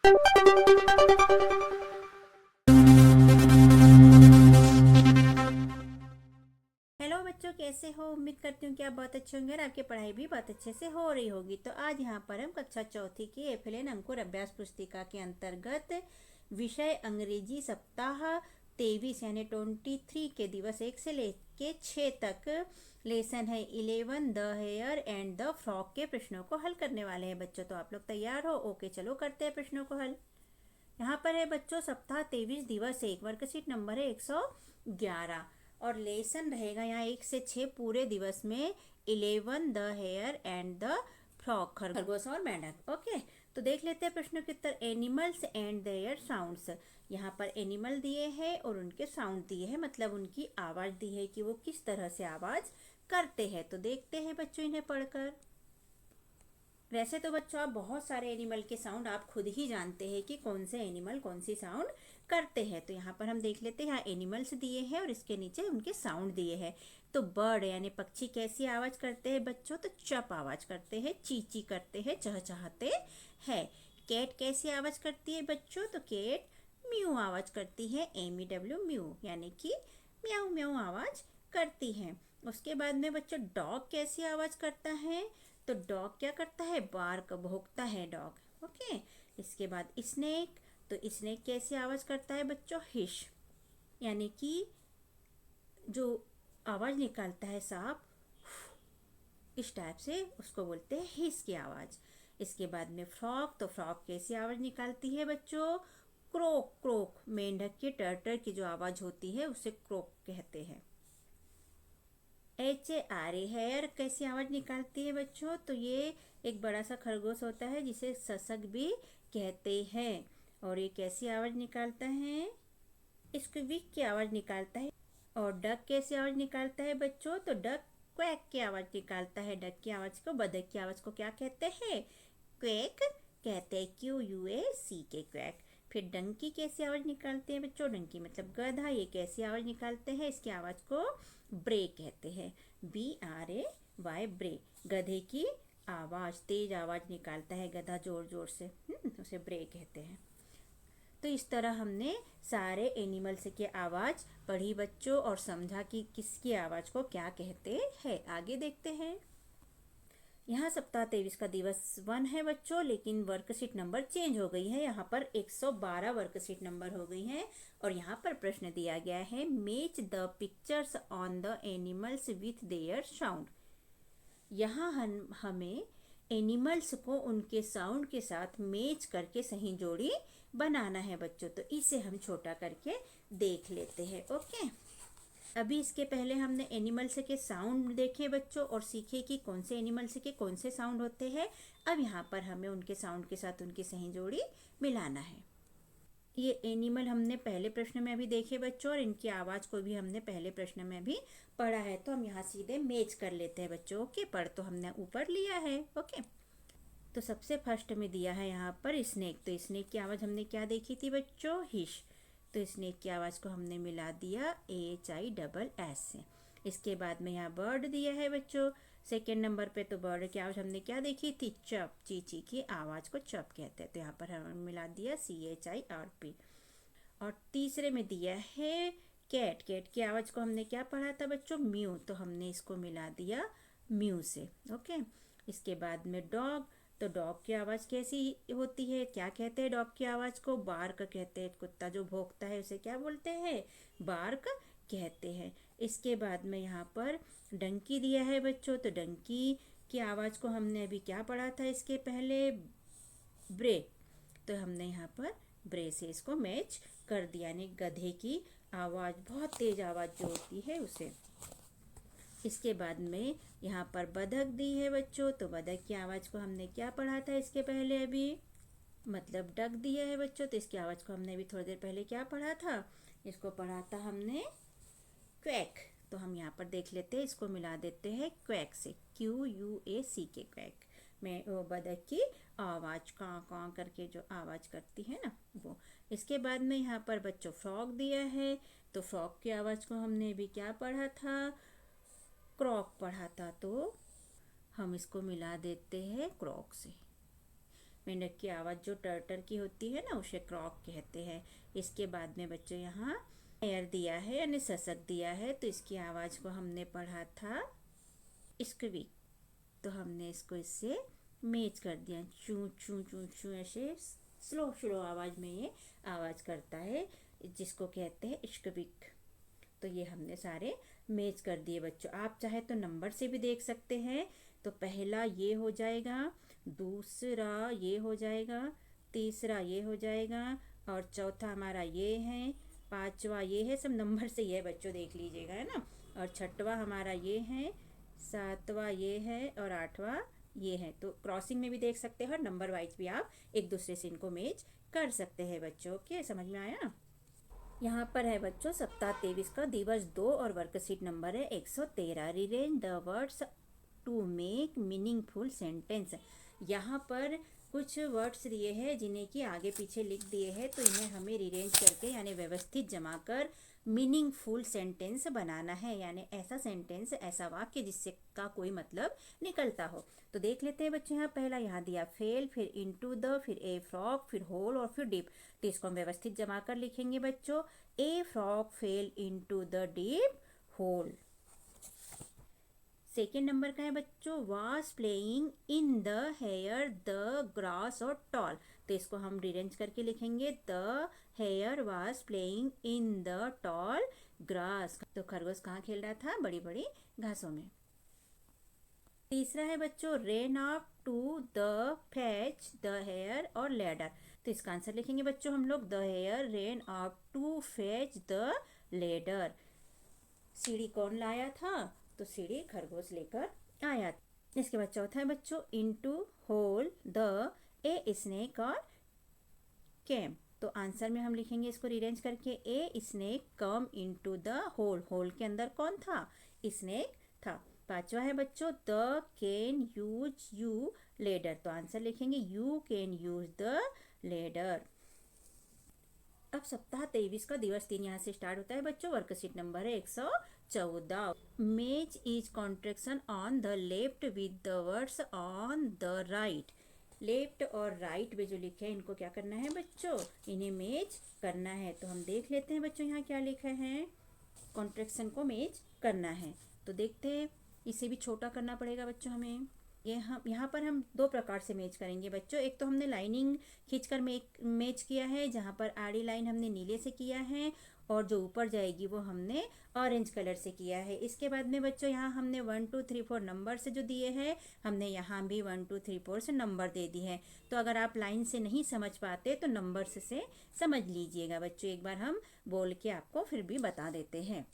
Hello बच्चों, कैसे हो? उम्मीद करती हूँ कि आप बहुत अच्छे होंगे और आपकी पढ़ाई भी बहुत अच्छे से हो रही होगी। तो आज यहाँ पर हम कक्षा चौथी की एफएलएन अंकुर अभ्यास पुस्तिका के अंतर्गत विषय अंग्रेजी सप्ताह 23 यानी 23 के दिवस 1 से लेके 6 तक लेसन है 11 the hare and the frog के प्रश्नों को हल करने वाले हैं बच्चों। तो आप लोग तैयार हो? ओके, चलो करते हैं प्रश्नों को हल। यहाँ पर है बच्चों सप्ताह 23 दिवस 1, वर्कशीट नंबर है 111 और लेसन रहेगा यहाँ 1 से 6 पूरे दिवस में 11 the hare and the frog, खरगोश और मेंढक। ओके, तो देख लेते हैं प्रश्नों के उत्तर। एनिमल्स एंड देयर साउंड्स, यहाँ पर एनिमल दिए हैं और उनके साउंड दिए हैं, मतलब उनकी आवाज़ दी है कि वो किस तरह से आवाज़ करते हैं। तो देखते हैं बच्चों इन्हें पढ़कर। वैसे तो बच्चों आप बहुत सारे एनिमल के साउंड आप खुद ही जानते हैं कि कौन से एनिमल कौन सी साउंड करते हैं। तो यहाँ पर हम देख लेते हैं, यहाँ एनिमल्स दिए हैं और इसके नीचे उनके साउंड दिए हैं। तो बर्ड यानी पक्षी कैसी आवाज़ करते हैं बच्चों? तो चप आवाज़ करते हैं, ची करते हैं, चहचहाते हैं। कैट कैसी आवाज़ करती है बच्चों? तो कैट म्यू आवाज़ करती है, MEW म्यू, यानी कि म्याऊ म्याऊ आवाज़ करती है। उसके बाद में बच्चों डॉग कैसी आवाज़ करता है? तो डॉग क्या करता है? बार्क, भौंकता है डॉग। ओके, इसके बाद स्नेक, तो स्नेक कैसी आवाज़ करता है बच्चों? हिश, यानी कि जो आवाज़ निकालता है सांप इस टाइप से, उसको बोलते हैं हिस की आवाज़। इसके बाद में फ्रॉक, तो फ्रॉक कैसी आवाज़ निकालती है बच्चों? क्रोक क्रोक, मेंढक के टर्टर की जो आवाज़ होती है उसे क्रोक कहते हैं। HARE हेयर कैसी आवाज़ निकालती है बच्चों? तो ये एक बड़ा सा खरगोश होता है जिसे ससक भी कहते हैं, और ये कैसी आवाज़ निकालता है? स्क्विक की आवाज़ निकालता है। और डक कैसी आवाज़ निकालता है बच्चों? तो डक क्वैक की आवाज़ निकालता है। डक की आवाज़ को, बतख की आवाज़ को क्या कहते हैं? क्वैक कहते हैं, QUAC, क्वैक। फिर डंकी कैसी आवाज़ निकालते हैं बच्चों? डंकी मतलब गधा, ये कैसी आवाज़ निकालते हैं? इसकी आवाज़ को ब्रे कहते हैं, BRAY, ब्रे। गधे की आवाज़, तेज आवाज़ निकालता है गधा जोर जोर से, उसे ब्रे कहते हैं। तो इस तरह हमने सारे एनिमल्स की आवाज़ पढ़ी बच्चों और समझा कि किसकी आवाज़ को क्या कहते हैं। आगे देखते हैं। यहाँ सप्ताह 23 का दिवस 1 है बच्चों, लेकिन वर्कशीट नंबर चेंज हो गई है। यहाँ पर 112 वर्कशीट नंबर हो गई है और यहाँ पर प्रश्न दिया गया है, match the pictures on the animals with their sound. यहाँ हमें एनिमल्स को उनके साउंड के साथ मैच करके सही जोड़ी बनाना है बच्चों। तो इसे हम छोटा करके देख लेते हैं। ओके, अभी इसके पहले हमने एनिमल्स के साउंड देखे बच्चों और सीखे कि कौन से एनिमल्स के कौन से साउंड होते हैं। अब यहाँ पर हमें उनके साउंड के साथ उनकी सही जोड़ी मिलाना है। ये एनिमल हमने पहले प्रश्न में भी देखे बच्चों और इनकी आवाज़ को भी हमने पहले प्रश्न में भी पढ़ा है। तो हम यहाँ सीधे मैच कर लेते हैं बच्चों। ओके, पढ़ तो हमने ऊपर लिया है। ओके, तो सबसे फर्स्ट में दिया है यहाँ पर स्नेक। तो स्नेक की आवाज़ हमने क्या देखी थी बच्चों? हिश। तो स्नेक की आवाज़ को हमने मिला दिया HISS से। इसके बाद में यहाँ बर्ड दिया है बच्चों सेकेंड नंबर पे। तो बर्ड की आवाज़ हमने क्या देखी थी? चप, चीची की आवाज़ को चप कहते हैं। तो यहाँ पर हमने मिला दिया CHIRP। और तीसरे में दिया है कैट। कैट की आवाज़ को हमने क्या पढ़ा था बच्चों? म्यू। तो हमने इसको मिला दिया म्यू से। ओके, इसके बाद में डॉग। तो डॉग की आवाज़ कैसी होती है? क्या कहते हैं डॉग की आवाज़ को? बार्क कहते हैं। कुत्ता जो भौंकता है उसे क्या बोलते हैं? बार्क कहते हैं। इसके बाद में यहाँ पर डंकी दिया है बच्चों। तो डंकी की आवाज़ को हमने अभी क्या पढ़ा था इसके पहले? ब्रे। तो हमने यहाँ पर ब्रे से इसको मैच कर दिया, यानी गधे की आवाज़, बहुत तेज़ आवाज़ जो होती है उसे। इसके बाद में यहाँ पर बतख दी है बच्चों। तो बतख की आवाज़ को हमने क्या पढ़ा था इसके पहले? अभी मतलब डक दिया है बच्चों। तो इसकी आवाज़ को हमने अभी थोड़ी देर पहले क्या पढ़ा था? इसको पढ़ा था हमने क्वैक। तो हम यहाँ पर देख लेते हैं, इसको मिला देते हैं क्वैक से, QUAC, क्वैक में वो बतख की आवाज़ काँ काँ करके जो आवाज़ करती है ना वो। इसके बाद में यहाँ पर बच्चों फ्रॉक दिया है। तो फ्रॉक की आवाज़ को हमने अभी क्या पढ़ा था? क्रॉक पढ़ा था। तो हम इसको मिला देते हैं क्रॉक से। मेंढक की आवाज़ जो टर्टर की होती है ना, उसे क्रॉक कहते हैं। इसके बाद में बच्चों यहाँ हेयर दिया है यानी ससक दिया है, तो इसकी आवाज़ को हमने पढ़ा था स्क्विक। तो हमने इसको इससे मैच कर दिया, चू चू चू चू, ऐसे स्लो स्लो आवाज़ में ये आवाज़ करता है, जिसको कहते हैं स्क्विक। तो ये हमने सारे मैच कर दिए बच्चों। आप चाहे तो नंबर से भी देख सकते हैं। तो पहला ये हो जाएगा, दूसरा ये हो जाएगा, तीसरा ये हो जाएगा, और चौथा हमारा ये है, पांचवा ये है, सब नंबर से ही है बच्चों, देख लीजिएगा, है ना। और छठवा हमारा ये है, सातवां ये है, और आठवां ये है। तो क्रॉसिंग में भी देख सकते हैं और नंबर वाइज भी आप एक दूसरे से इनको मैच कर सकते हैं बच्चों। ओके, समझ में आया। यहाँ पर है बच्चों सप्ताह 23 का दिवस 2 और वर्कशीट नंबर है 113। Rearrange the words to make meaningful sentence. यहाँ पर कुछ वर्ड्स दिए हैं जिन्हें कि आगे पीछे लिख दिए हैं, तो इन्हें हमें रीअरेंज करके यानी व्यवस्थित जमा कर मीनिंगफुल सेंटेंस बनाना है, यानी ऐसा सेंटेंस, ऐसा वाक्य जिससे का कोई मतलब निकलता हो। तो देख लेते हैं बच्चों। यहाँ पहला यहाँ दिया फेल, फिर इनटू द, फिर ए फ्रॉग, फिर होल और फिर डीप। तो इसको हम व्यवस्थित जमा कर लिखेंगे बच्चों। A frog fell into the deep hole. Second number का है बच्चों was playing in the hare the grass और टॉल। तो इसको हम रीअरेंज करके लिखेंगे, the hare was playing in the tall grass. तो खरगोश कहाँ खेल रहा था? बड़ी बड़ी घासों में। तीसरा है बच्चों ran up to the fetch the hare और लेडर। तो इसका आंसर लिखेंगे बच्चों हम लोग, the hare ran up to fetch the ladder. सीढ़ी कौन लाया था? तो सीढ़ी खरगोश लेकर आया। इसके बाद चौथा है बच्चों into hole the a snake और केम। तो आंसर में हम लिखेंगे इसको रीअरेंज करके, a snake come into the hole. Hole के अंदर कौन था? स्नेक था। पांचवा है बच्चों the can use you ladder. तो आंसर लिखेंगे you can use the ladder. अब सप्ताह 23 का दिवस 3 यहाँ से स्टार्ट होता है बच्चों। वर्कशीट नंबर है 114। मेज is contraction on the left with the words on the right. Left और राइट में जो लिखे हैं इनको क्या करना है बच्चों? इन्हें मेज करना है। तो हम देख लेते हैं बच्चों यहाँ क्या लिखा है। कॉन्ट्रेक्शन को मेज करना है, तो देखते हैं। इसे भी छोटा करना पड़ेगा बच्चों हमें। ये हम यहाँ पर हम दो प्रकार से मैच करेंगे बच्चों। एक तो हमने लाइनिंग खींचकर मैच किया है, जहाँ पर आड़ी लाइन हमने नीले से किया है और जो ऊपर जाएगी वो हमने ऑरेंज कलर से किया है। इसके बाद में बच्चों यहाँ हमने 1 2 3 4 नंबर से जो दिए हैं, हमने यहाँ भी 1 2 3 4 से नंबर दे दी है। तो अगर आप लाइन से नहीं समझ पाते तो नंबर से समझ लीजिएगा बच्चों। एक बार हम बोल के आपको फिर भी बता देते हैं,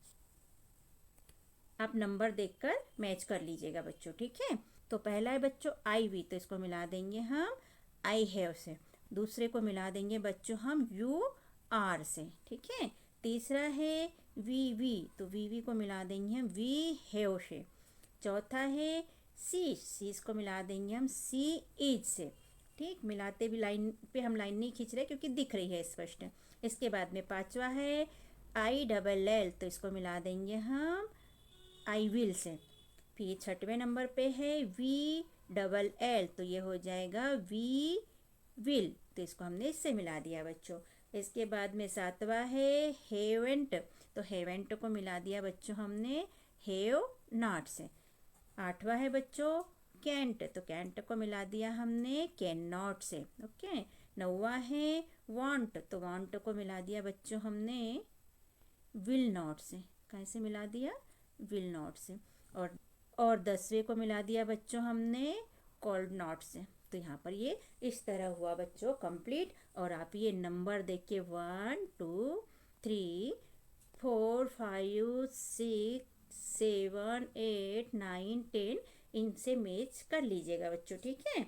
आप नंबर देखकर मैच कर लीजिएगा बच्चों, ठीक है। तो पहला है बच्चों आई वी, तो इसको मिला देंगे हम आई हैव से। दूसरे को मिला देंगे बच्चों हम यू आर से, ठीक है। तीसरा है वी, तो वी को मिला देंगे हम वी हैव से। चौथा है सी को मिला देंगे हम सी इज से, ठीक। मिलाते भी लाइन पे हम लाइन नहीं खींच रहे क्योंकि दिख रही है स्पष्ट। इसके बाद में पांचवा है आई डबल एल, तो इसको मिला देंगे हम आई विल से। फिर छठवें नंबर पे है वी डबल एल, तो ये हो जाएगा वी विल, तो इसको हमने इससे मिला दिया बच्चों। इसके बाद में सातवां है हेवेंट, तो हेवेंट को मिला दिया बच्चों हमने हेव नॉट से। आठवां है बच्चों कैंट, तो कैंट को मिला दिया हमने कैन नॉट से, ओके। नौवां है वांट, तो वांट को मिला दिया बच्चों हमने विल नॉट से। कैसे मिला दिया? विल नॉट से। और 10वें को मिला दिया बच्चों हमने कॉल्ड नॉट से। तो यहाँ पर ये इस तरह हुआ बच्चों कंप्लीट। और आप ये नंबर देख के 1 2 3 4 5 6 7 8 9 10 इनसे मैच कर लीजिएगा बच्चों, ठीक है।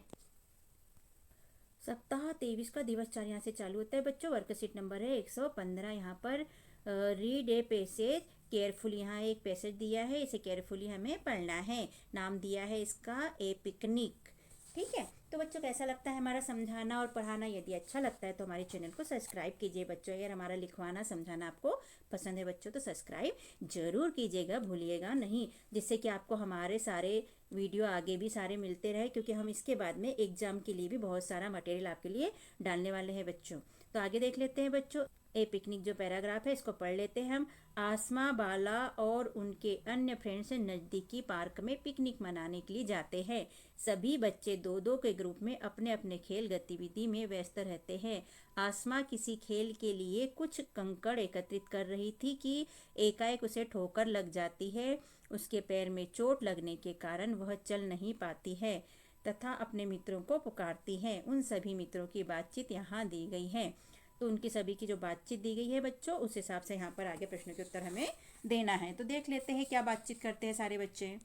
सप्ताह 23 का दिवस 4 यहाँ से चालू होता है बच्चों। वर्कशीट नंबर है 115। यहाँ पर रीड ए पैसेज केयरफुली, यहाँ एक पैसेज दिया है, इसे केयरफुली हमें पढ़ना है। नाम दिया है इसका ए पिकनिक, ठीक है। तो बच्चों कैसा लगता है हमारा समझाना और पढ़ाना? यदि अच्छा लगता है तो हमारे चैनल को सब्सक्राइब कीजिए बच्चों। अगर हमारा लिखवाना समझाना आपको पसंद है बच्चों तो सब्सक्राइब जरूर कीजिएगा, भूलिएगा नहीं, जिससे कि आपको हमारे सारे वीडियो आगे भी सारे मिलते रहे, क्योंकि हम इसके बाद में एग्जाम के लिए भी बहुत सारा मटेरियल आपके लिए डालने वाले हैं बच्चों। तो आगे देख लेते हैं बच्चों। ए पिकनिक जो पैराग्राफ है इसको पढ़ लेते हैं हम। आसमा, बाला और उनके अन्य फ्रेंड्स नज़दीकी पार्क में पिकनिक मनाने के लिए जाते हैं। सभी बच्चे दो दो के ग्रुप में अपने अपने खेल गतिविधि में व्यस्त रहते हैं। आसमा किसी खेल के लिए कुछ कंकड़ एकत्रित कर रही थी कि एकाएक उसे ठोकर लग जाती है। उसके पैर में चोट लगने के कारण वह चल नहीं पाती है तथा अपने मित्रों को पुकारती है। उन सभी मित्रों की बातचीत यहाँ दी गई है। तो उनकी सभी की जो बातचीत दी गई है बच्चों, उस हिसाब से यहाँ पर आगे प्रश्न के उत्तर हमें देना है। तो देख लेते हैं क्या बातचीत करते हैं सारे बच्चे।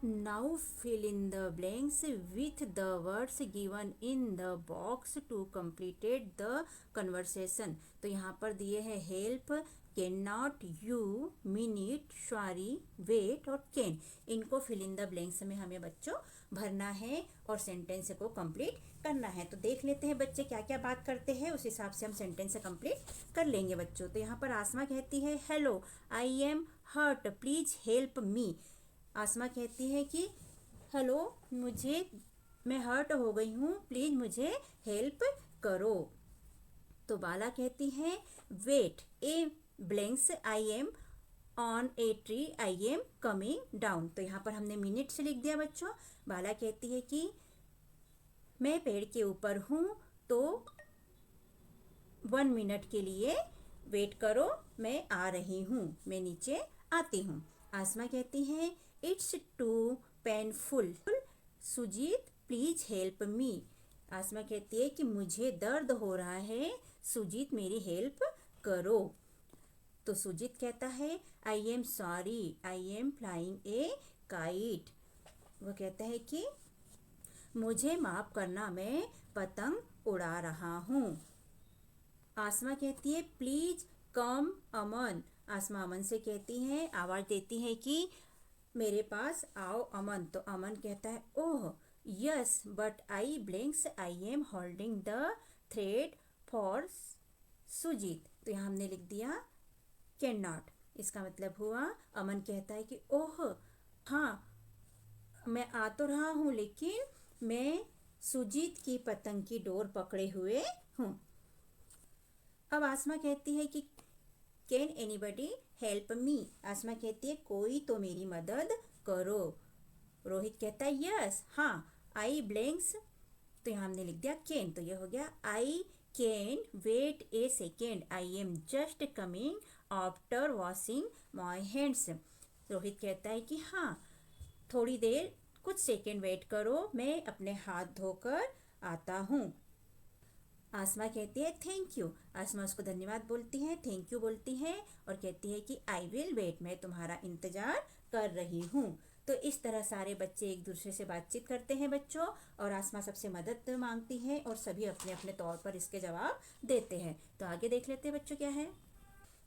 Now fill in the blanks with the words given in the box to completed the conversation. तो यहाँ पर दिए हैं help, can not, you, minute, sorry, wait और कैन। इनको फिल इन द ब्लैंक्स में हमें बच्चों भरना है और सेंटेंस को कंप्लीट करना है। तो देख लेते हैं बच्चे क्या क्या बात करते हैं, उस हिसाब से हम सेंटेंस कंप्लीट कर लेंगे बच्चों। तो यहाँ पर आसमा कहती है hello, I am hurt, please help me. Asma कहती है कि हेलो, मैं हर्ट हो गई हूँ, प्लीज मुझे हेल्प करो। तो बाला कहती है wait, a blanks, I am on a tree, I am coming down. तो यहाँ पर हमने मिनट से लिख दिया बच्चों। बाला कहती है कि मैं पेड़ के ऊपर हूँ, तो 1 मिनट के लिए वेट करो, मैं आ रही हूँ, मैं नीचे आती हूँ। आसमा कहती है it's too painful, Sujeet please help me. Asma कहती है कि मुझे दर्द हो रहा है, सुजीत मेरी हेल्प करो। तो सुजीत कहता है I am sorry, I am flying A kite. वो कहता है कि मुझे माफ करना, मैं पतंग उड़ा रहा हूँ। आसमा कहती है प्लीज कम अमन। आसमा अमन से कहती है, आवाज़ देती है कि मेरे पास आओ अमन। तो अमन कहता है oh yes but I blanks, I am holding the thread for Sujeet. तो यहाँ हमने लिख दिया कैन नॉट। इसका मतलब हुआ अमन कहता है कि ओह हाँ, मैं आ तो रहा हूँ लेकिन मैं सुजीत की पतंग की डोर पकड़े हुए हूँ। अब आसमा कहती है कि can anybody help me. Asma कहती है कोई तो मेरी मदद करो। रोहित कहता है यस, हाँ, आई ब्लैंक्स। तो यहाँ हमने लिख दिया कैन। तो ये हो गया I can wait a second, I am just coming after washing my hands. Rohit कहता है कि हाँ, थोड़ी देर, कुछ सेकेंड वेट करो, मैं अपने हाथ धोकर आता हूँ। आसमा कहती है थैंक यू। आसमा उसको धन्यवाद बोलती है, थैंक यू बोलती है और कहती है कि आई विल वेट, मैं तुम्हारा इंतज़ार कर रही हूँ। तो इस तरह सारे बच्चे एक दूसरे से बातचीत करते हैं बच्चों, और आसमा सबसे मदद मांगती है और सभी अपने अपने तौर पर इसके जवाब देते हैं। तो आगे देख लेते हैं बच्चों क्या है।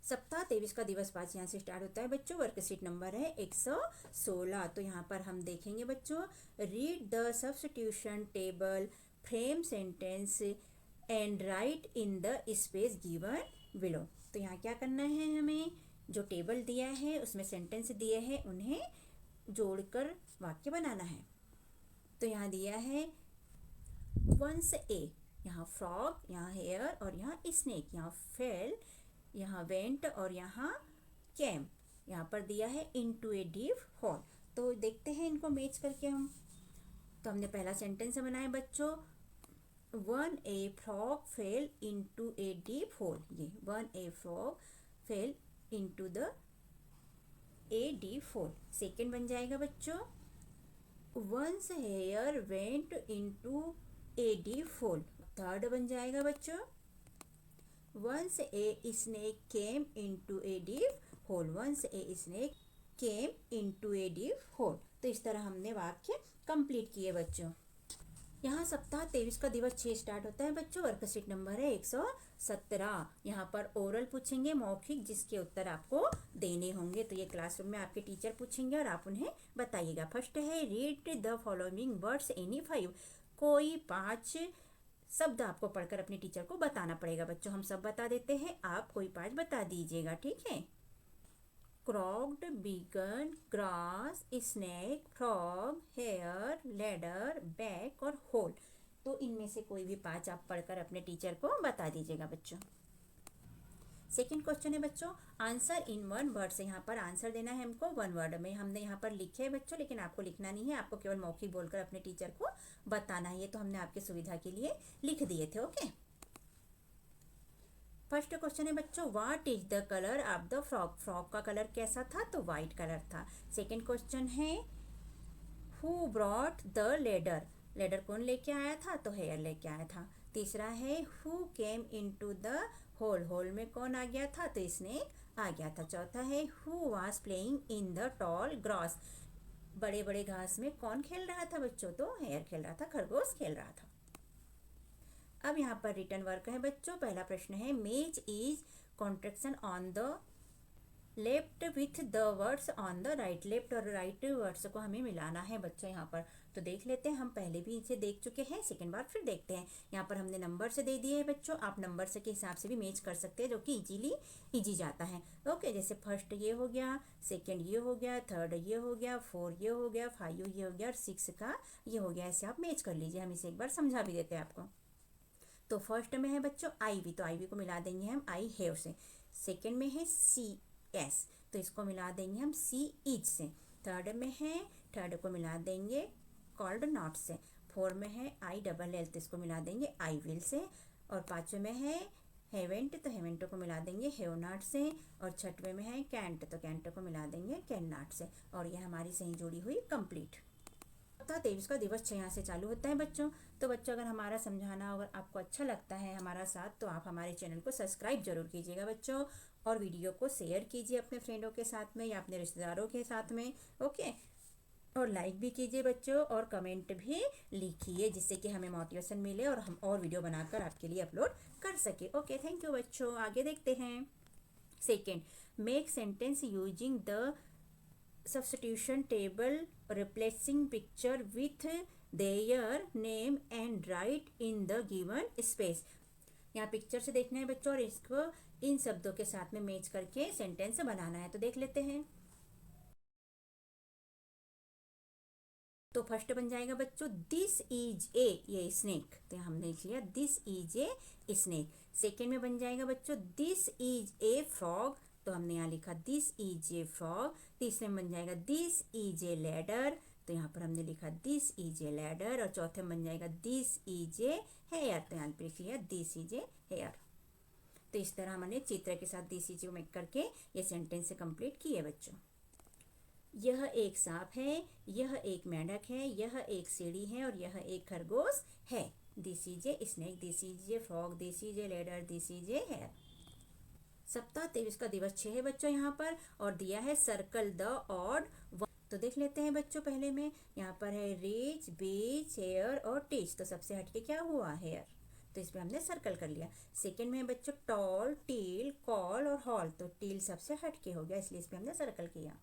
सप्ताह 23 का दिवस 5 यहाँ से स्टार्ट होता है बच्चों। वर्कशीट नंबर है 116। तो यहाँ पर हम देखेंगे बच्चों, read the substitution table, frame sentence and right in the space given below. तो यहाँ क्या करना है, हमें जो टेबल दिया है उसमें सेंटेंस दिए हैं, उन्हें जोड़कर वाक्य बनाना है। तो यहाँ दिया है वंस ए, यहाँ फ्रॉग, यहाँ हेयर और यहाँ स्नेक, यहाँ फेल, यहाँ वेंट और यहाँ कैम। यहाँ पर दिया है इनटू ए डीप हॉल। तो देखते हैं इनको मैच करके हम। तो हमने पहला सेंटेंस बनाया बच्चों, one a frog fell into a deep hole. ये one a frog fell into the a deep hole. Second बन जाएगा बच्चों, once hare went into a deep hole. Third बन जाएगा बच्चों, once a snake came into a deep hole. Once a snake came into a deep hole. तो इस तरह हमने वाक्य कंप्लीट किए बच्चों। यहाँ सप्ताह 23 का दिवस 6 स्टार्ट होता है बच्चों। वर्कशीट नंबर है 117। यहाँ पर ओरल पूछेंगे, मौखिक, जिसके उत्तर आपको देने होंगे। तो ये क्लासरूम में आपके टीचर पूछेंगे और आप उन्हें बताइएगा। फर्स्ट है read the following words any 5। कोई 5 शब्द आपको पढ़कर अपने टीचर को बताना पड़ेगा बच्चों। हम सब बता देते हैं, आप कोई 5 बता दीजिएगा, ठीक है। Crooked, began, grass, snake, frog, hare, ladder, back और होल। तो इनमें से कोई भी 5 आप पढ़कर अपने टीचर को बता दीजिएगा बच्चों। सेकेंड क्वेश्चन है बच्चों, आंसर इन वन वर्ड से। यहाँ पर आंसर देना है हमको वन वर्ड में। हमने यहाँ पर लिखे है बच्चों, लेकिन आपको लिखना नहीं है, आपको केवल मौखिक बोलकर अपने टीचर को बताना है। ये तो हमने आपकी सुविधा के लिए लिख दिए थे। ओके, फर्स्ट क्वेश्चन है बच्चों, what is the colour of the frog. Frog का कलर कैसा था, तो व्हाइट कलर था। सेकेंड क्वेश्चन है, who brought the ladder. Ladder कौन लेके आया था, तो हेयर लेके आया था। तीसरा है, who came into the hole. Hole में कौन आ गया था, तो स्नेक आ गया था। चौथा है, who was playing in the tall grass. बड़े बड़े घास में कौन खेल रहा था बच्चों, तो हेयर खेल रहा था, खरगोश खेल रहा था। अब यहाँ पर रिटर्न वर्क है बच्चों। पहला प्रश्न है, मेज is contraction on the left with the words on the right. Left और राइट वर्ड्स को हमें मिलाना है बच्चों यहाँ पर। तो देख लेते हैं, हम पहले भी इसे देख चुके हैं, सेकेंड बार फिर देखते हैं। यहाँ पर हमने नंबर से दे दिए हैं बच्चों, आप नंबर से के हिसाब से भी मैच कर सकते हैं, जो कि इजी जाता है। ओके, जैसे फर्स्ट ये हो गया, सेकेंड ये हो गया, थर्ड ये हो गया, 4 ये हो गया, 5 ये हो गया और 6 का ये हो गया। ऐसे आप मैच कर लीजिए। हम इसे एक बार समझा भी देते हैं आपको। तो फर्स्ट में है बच्चों आई वी, तो आई वी को मिला देंगे हम आई हैव से। सेकेंड में है सी एस, तो इसको मिला देंगे हम सी इज से। थर्ड में है, थर्ड को मिला देंगे कॉल्ड नॉट से। फोर में है आई डबल एल, तो इसको मिला देंगे आई विल से। और पाँचवें में है हेवेंट, तो हेवेंट को मिला देंगे हेव नॉट से। और छठवें में है कैंट, तो कैंट को मिला देंगे कैन नॉट से। और यह हमारी सही जोड़ी हुई कंप्लीट। सप्ताह 23 का दिवस यहाँ से चालू होता है बच्चों। तो बच्चों, अगर हमारा समझाना अगर आपको अच्छा लगता है हमारा साथ, तो आप हमारे चैनल को सब्सक्राइब जरूर कीजिएगा बच्चों। और वीडियो को शेयर कीजिए अपने फ्रेंडों के साथ में या अपने रिश्तेदारों के साथ में। ओके, और लाइक भी कीजिए बच्चों, और कमेंट भी लिखिए, जिससे कि हमें मोटिवेशन मिले और हम और वीडियो बनाकर आपके लिए अपलोड कर सके। ओके, थैंक यू बच्चों। आगे देखते हैं। Second, make sentence using the substitution table, replacing picture with their name and write in the given space। यहाँ पिक्चर से देखना है बच्चों और इसको इन शब्दों के साथ में मैच करके सेंटेंस बनाना है। तो देख लेते हैं। तो फर्स्ट बन जाएगा बच्चों, दिस इज ए, ये स्नेक, तो हमने लिख लिया this is a snake. Second में बन जाएगा बच्चों, दिस इज ए फ्रॉग, तो हमने यहाँ लिखा दिस इज ए फ्रॉग। तीसरे में बन जाएगा दिस इज ए लैडर, तो यहाँ पर हमने लिखा दिस इज ए लैडर। और चौथे में बन जाएगा दिस इज ए हेयर, तो यहाँ पर लिख लिया दिस इज ए हेयर। तो इस तरह हमने चित्र के साथ दिस इज को मेक करके ये सेंटेंस से कंप्लीट किए बच्चों। यह एक सांप है, यह एक मेंढक है, यह एक सीढ़ी है और यह एक खरगोश है। This is a snake, this is a frog, this is a ladder, this is a hare. सप्ताह 23 का दिवस 6 है बच्चों यहाँ पर, और दिया है सर्कल द ऑड वन। तो देख लेते हैं बच्चों। पहले में यहाँ पर है रीच, बीच, हेयर और टीच, तो सबसे हटके क्या हुआ, हेयर, तो इस पर हमने सर्कल कर लिया। सेकंड में है बच्चों टॉल, टील, कॉल और हॉल, तो टील सबसे हटके हो गया, इसलिए इस पर हमने सर्कल किया।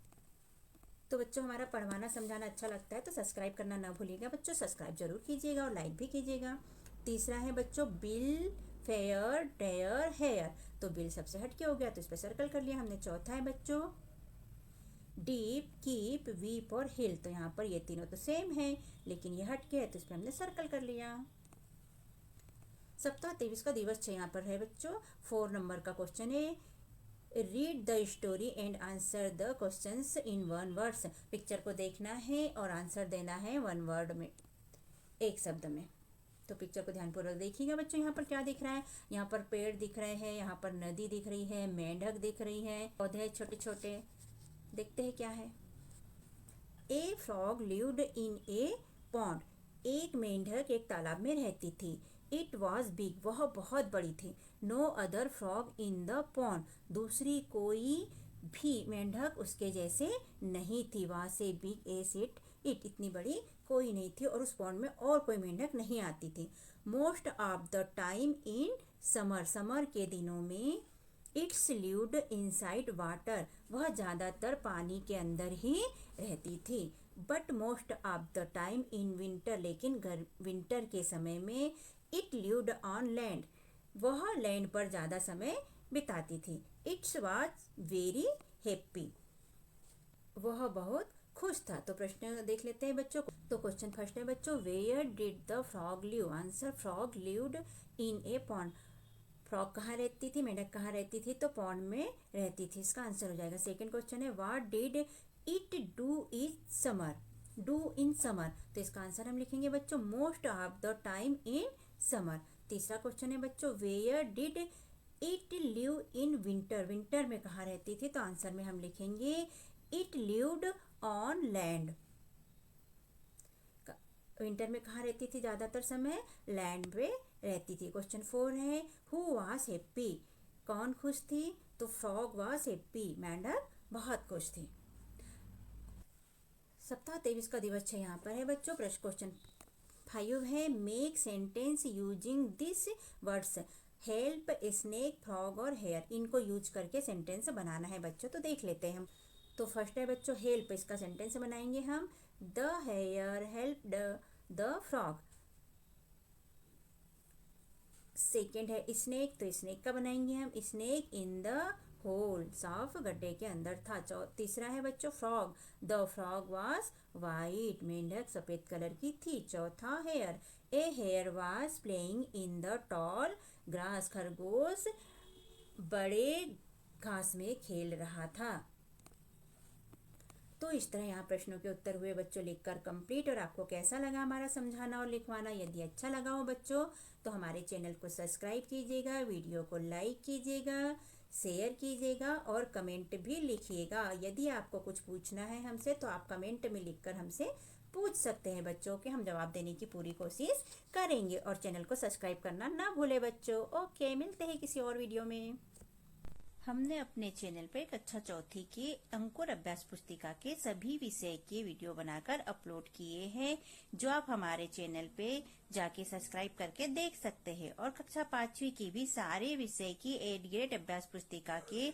तो बच्चों, हमारा पढ़वाना समझाना अच्छा लगता है तो सब्सक्राइब करना ना भूलिएगा बच्चों। सब्सक्राइब जरूर कीजिएगा और लाइक भी कीजिएगा। तीसरा है बच्चों बिल, फेयर, डेयर, हेयर, तो बिल सबसे हटके हो गया, तो इस पर सर्कल कर लिया हमने। चौथा है बच्चों डीप, कीप, वीप और हिल, तो यहाँ पर ये तीनों तो सेम है, लेकिन ये हटके है, तो इस पर हमने सर्कल कर लिया। सप्ताह 23 का दिवस 6 यहाँ पर है बच्चों। 4 नंबर का क्वेश्चन है, read the story and answer the questions in one words. Picture को देखना है और आंसर देना है वन वर्ड में, एक शब्द में। तो पिक्चर को ध्यानपूर्वक देखिएगा बच्चों। यहाँ पर क्या दिख रहा है, यहाँ पर पेड़ दिख रहे हैं, यहाँ पर नदी दिख रही है, मेंढक दिख रही है, पौधे छोटे छोटे। देखते हैं क्या है। ए frog lived in a pond, एक मेंढक एक तालाब में रहती थी। इट वॉज बिग, वह बहुत बड़ी थी। No other frog in the pond, दूसरी कोई भी मेंढक उसके जैसे नहीं थी। वहाँ से बिग एस इट, इतनी बड़ी कोई नहीं थी और उस पॉन्ड में और कोई मेंढक नहीं आती थी। Most of the time in summer, summer के दिनों में इट्स लिव्ड इनसाइड वाटर, वह ज़्यादातर पानी के अंदर ही रहती थी। But most of the time in winter, लेकिन विंटर के समय में इट लिव्ड ऑन लैंड, वह लैंड पर ज़्यादा समय बिताती थी। इट्स वॉज वेरी हैप्पी, वह बहुत खुश था। तो प्रश्न देख लेते हैं बच्चों। तो क्वेश्चन फर्स्ट है बच्चों, where did the frog live? Answer, frog lived in a pond. Frog कहाँ रहती थी, मेंढक कहाँ रहती थी? तो पॉन्ड में रहती थी। इसका आंसर हो जाएगा। सेकंड क्वेश्चन है, what did it do in summer? Do in summer, तो इसका आंसर हम लिखेंगे बच्चों, most of the time in summer. तीसरा क्वेश्चन है बच्चों, where did it live in winter? Winter में कहाँ रहती थी? तो आंसर में हम लिखेंगे, it lived on land. Winter में कहाँ रहती थी? ज़्यादातर समय लैंड पे रहती थी। क्वेश्चन 4 है, हु वाज हैप्पी? कौन खुश थी? तो फ्रॉग वाज हैप्पी, मेंढक बहुत खुश थी। सप्ताह 23 का दिवस है यहाँ पर है बच्चों। प्रश्न क्वेश्चन 5 है, make sentence using this words. Help, snake, frog और हेयर, इनको यूज करके सेंटेंस बनाना है बच्चों। तो देख लेते हैं हम। तो फर्स्ट है बच्चों हेल्प, इसका सेंटेंस बनाएंगे हम, the hare help the frog. Second है स्नेक, तो स्नेक का बनाएंगे हम, स्नेक इन द होल, साफ गड्ढे के अंदर था। तीसरा है बच्चों frog, the frog was white, मेंढक सफेद कलर की थी। चौथा hare, a hare was playing in the tall grass, खरगोश बड़े घास में खेल रहा था। तो इस तरह यहाँ प्रश्नों के उत्तर हुए बच्चों लिखकर कंप्लीट। और आपको कैसा लगा हमारा समझाना और लिखवाना? यदि अच्छा लगा हो बच्चों तो हमारे चैनल को सब्सक्राइब कीजिएगा, वीडियो को लाइक कीजिएगा, शेयर कीजिएगा और कमेंट भी लिखिएगा। यदि आपको कुछ पूछना है हमसे तो आप कमेंट में लिखकर हमसे पूछ सकते हैं बच्चों, के हम जवाब देने की पूरी कोशिश करेंगे। और चैनल को सब्सक्राइब करना ना भूले बच्चों। ओके, मिलते हैं किसी और वीडियो में। हमने अपने चैनल पर कक्षा चौथी की अंकुर अभ्यास पुस्तिका के सभी विषय के वीडियो बनाकर अपलोड किए हैं, जो आप हमारे चैनल पे जाके सब्सक्राइब करके देख सकते हैं। और कक्षा 5वीं की भी सारे विषय की 8 ग्रेड अभ्यास पुस्तिका के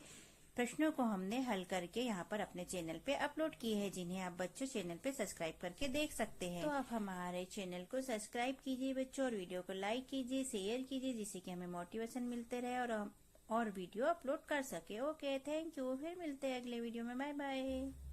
प्रश्नों को हमने हल करके यहाँ पर अपने चैनल पे अपलोड किए हैं, जिन्हें आप बच्चों चैनल पे सब्सक्राइब करके देख सकते हैं। तो आप हमारे चैनल को सब्सक्राइब कीजिए बच्चों, और वीडियो को लाइक कीजिए, शेयर कीजिए, जिससे कि हमें मोटिवेशन मिलते रहे और वीडियो अपलोड कर सके। Okay, thank you. फिर मिलते हैं अगले वीडियो में। Bye bye.